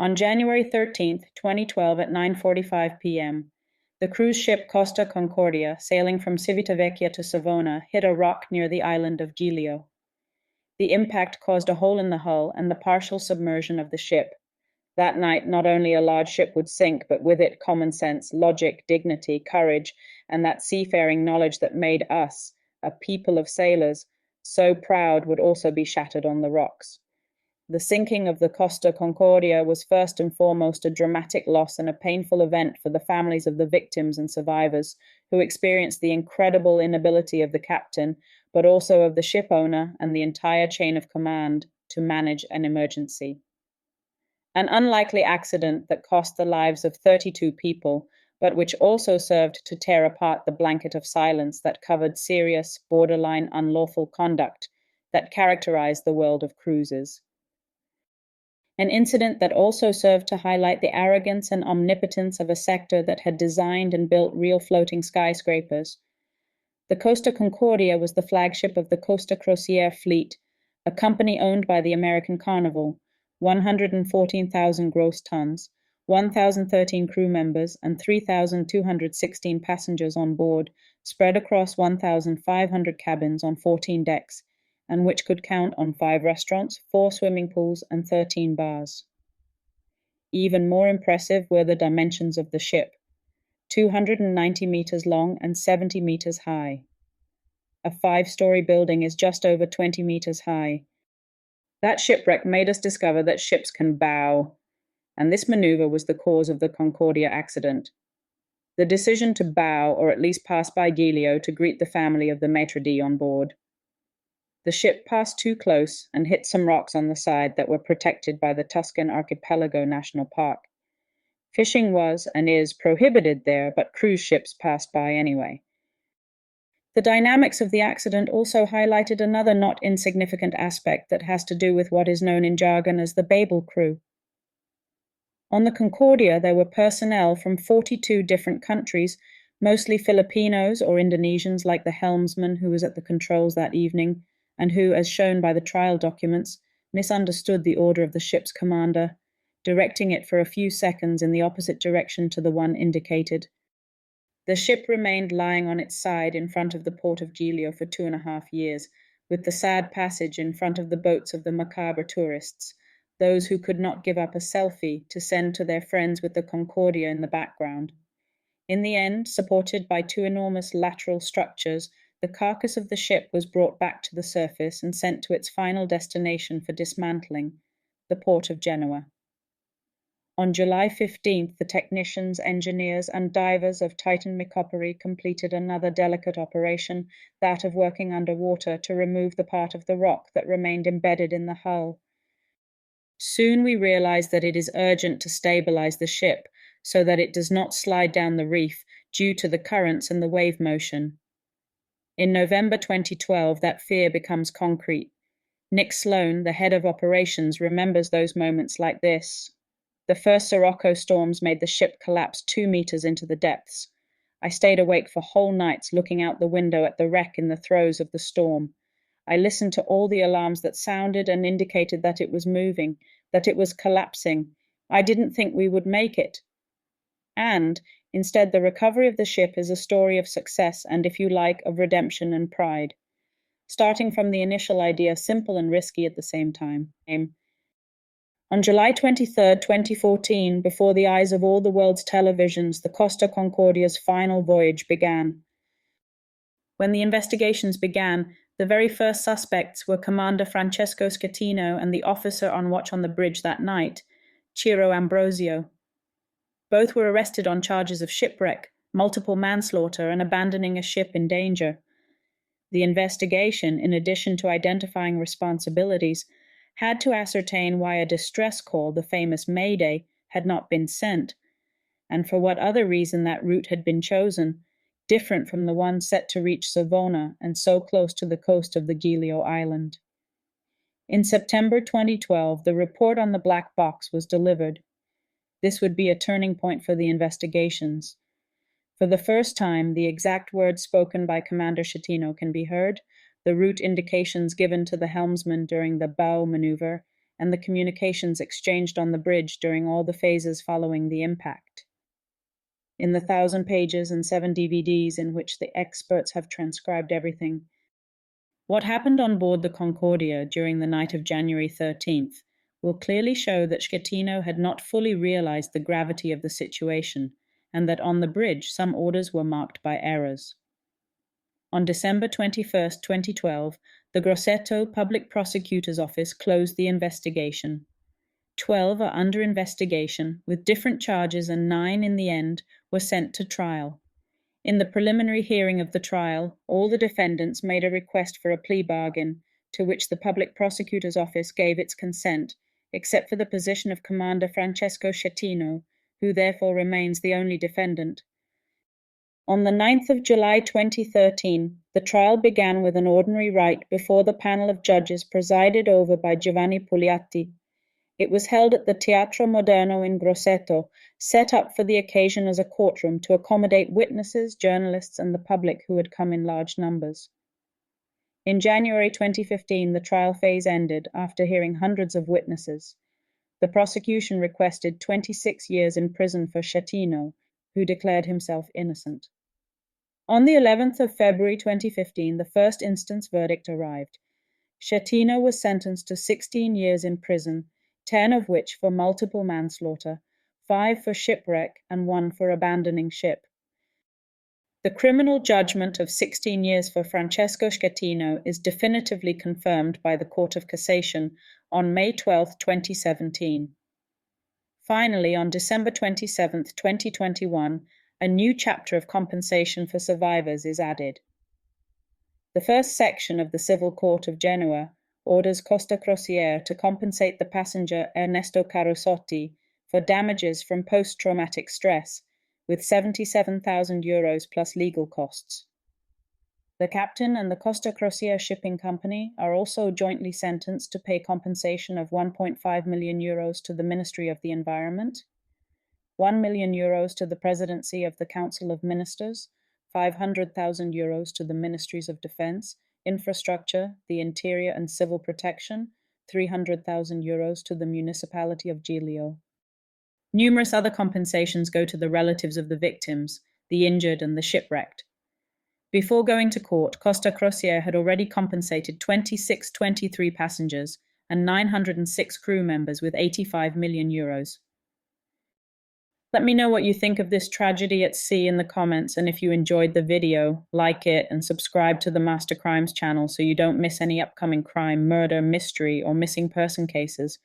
On January 13th, 2012 at 9:45 p.m., the cruise ship Costa Concordia, sailing from Civitavecchia to Savona, hit a rock near the island of Giglio. The impact caused a hole in the hull and the partial submersion of the ship. That night, not only a large ship would sink, but with it common sense, logic, dignity, courage, and that seafaring knowledge that made us, a people of sailors, so proud would also be shattered on the rocks. The sinking of the Costa Concordia was first and foremost a dramatic loss and a painful event for the families of the victims and survivors, who experienced the incredible inability of the captain, but also of the ship owner and the entire chain of command to manage an emergency. An unlikely accident that cost the lives of 32 people, but which also served to tear apart the blanket of silence that covered serious, borderline unlawful conduct that characterized the world of cruises. An incident that also served to highlight the arrogance and omnipotence of a sector that had designed and built real floating skyscrapers. The Costa Concordia was the flagship of the Costa Crociere fleet, a company owned by the American Carnival, 114,000 gross tons, 1,013 crew members, and 3,216 passengers on board, spread across 1,500 cabins on 14 decks, and which could count on 5 restaurants, 4 swimming pools, and 13 bars. Even more impressive were the dimensions of the ship, 290 meters long and 70 meters high. A 5-story building is just over 20 meters high. That shipwreck made us discover that ships can bow, and this maneuver was the cause of the Concordia accident. The decision to bow, or at least pass by Giglio to greet the family of the maitre d' on board. The ship passed too close and hit some rocks on the side that were protected by the Tuscan Archipelago National Park. Fishing was and is prohibited there, but cruise ships passed by anyway. The dynamics of the accident also highlighted another not insignificant aspect that has to do with what is known in jargon as the Babel crew. On the Concordia, there were personnel from 42 different countries, mostly Filipinos or Indonesians like the helmsman who was at the controls that evening, and who, as shown by the trial documents, misunderstood the order of the ship's commander, directing it for a few seconds in the opposite direction to the one indicated. The ship remained lying on its side in front of the port of Giglio for 2.5 years, with the sad passage in front of the boats of the macabre tourists, those who could not give up a selfie to send to their friends with the Concordia in the background. In the end, supported by 2 enormous lateral structures, the carcass of the ship was brought back to the surface and sent to its final destination for dismantling, the port of Genoa. On July 15th, the technicians, engineers, and divers of Titan Micopori completed another delicate operation, that of working underwater to remove the part of the rock that remained embedded in the hull. Soon we realized that it is urgent to stabilize the ship so that it does not slide down the reef due to the currents and the wave motion. In November 2012, that fear becomes concrete. Nick Sloan, the head of operations, remembers those moments like this. The first Sirocco storms made the ship collapse 2 meters into the depths. I stayed awake for whole nights looking out the window at the wreck in the throes of the storm. I listened to all the alarms that sounded and indicated that it was moving, that it was collapsing. I didn't think we would make it. And instead, the recovery of the ship is a story of success and, if you like, of redemption and pride. Starting from the initial idea, simple and risky at the same time. On July 23, 2014, before the eyes of all the world's televisions, the Costa Concordia's final voyage began. When the investigations began, the very first suspects were Commander Francesco Schettino and the officer on watch on the bridge that night, Ciro Ambrosio. Both were arrested on charges of shipwreck, multiple manslaughter, and abandoning a ship in danger. The investigation, in addition to identifying responsibilities, had to ascertain why a distress call, the famous Mayday, had not been sent, and for what other reason that route had been chosen, different from the one set to reach Savona and so close to the coast of the Giglio island. In September 2012, the report on the black box was delivered. This would be a turning point for the investigations. For the first time, the exact words spoken by Commander Schettino can be heard, the route indications given to the helmsman during the bow maneuver, and the communications exchanged on the bridge during all the phases following the impact. In the 1,000 pages and 7 DVDs in which the experts have transcribed everything, what happened on board the Concordia during the night of January 13th will clearly show that Schettino had not fully realized the gravity of the situation, and that on the bridge some orders were marked by errors. On December 21, 2012, the Grosseto Public Prosecutor's Office closed the investigation. 12 are under investigation, with different charges, and 9 in the end were sent to trial. In the preliminary hearing of the trial, all the defendants made a request for a plea bargain, to which the Public Prosecutor's Office gave its consent, except for the position of Commander Francesco Schettino, who therefore remains the only defendant. On the 9th of July 2013, the trial began with an ordinary right before the panel of judges presided over by Giovanni Pugliatti. It was held at the Teatro Moderno in Grosseto, set up for the occasion as a courtroom to accommodate witnesses, journalists, and the public who had come in large numbers. In January 2015, the trial phase ended after hearing hundreds of witnesses. The prosecution requested 26 years in prison for Schettino, who declared himself innocent. On the 11th of February 2015, the first instance verdict arrived. Schettino was sentenced to 16 years in prison, 10 of which for multiple manslaughter, 5 for shipwreck, and 1 for abandoning ship. The criminal judgment of 16 years for Francesco Schettino is definitively confirmed by the Court of Cassation on May 12, 2017. Finally, on December 27, 2021, a new chapter of compensation for survivors is added. The first section of the Civil Court of Genoa orders Costa Concordia to compensate the passenger Ernesto Carusotti for damages from post-traumatic stress, with 77,000 euros plus legal costs. The captain and the Costa Concordia shipping company are also jointly sentenced to pay compensation of 1.5 million euros to the Ministry of the Environment, 1 million euros to the Presidency of the Council of Ministers, 500,000 euros to the Ministries of Defense, Infrastructure, the Interior and Civil Protection, 300,000 euros to the Municipality of Giglio. Numerous other compensations go to the relatives of the victims, the injured and the shipwrecked. Before going to court, Costa Concordia had already compensated 23 passengers and 906 crew members with 85 million euros. Let me know what you think of this tragedy at sea in the comments, and if you enjoyed the video, like it and subscribe to the Master Crimes channel so you don't miss any upcoming crime, murder, mystery, or missing person cases.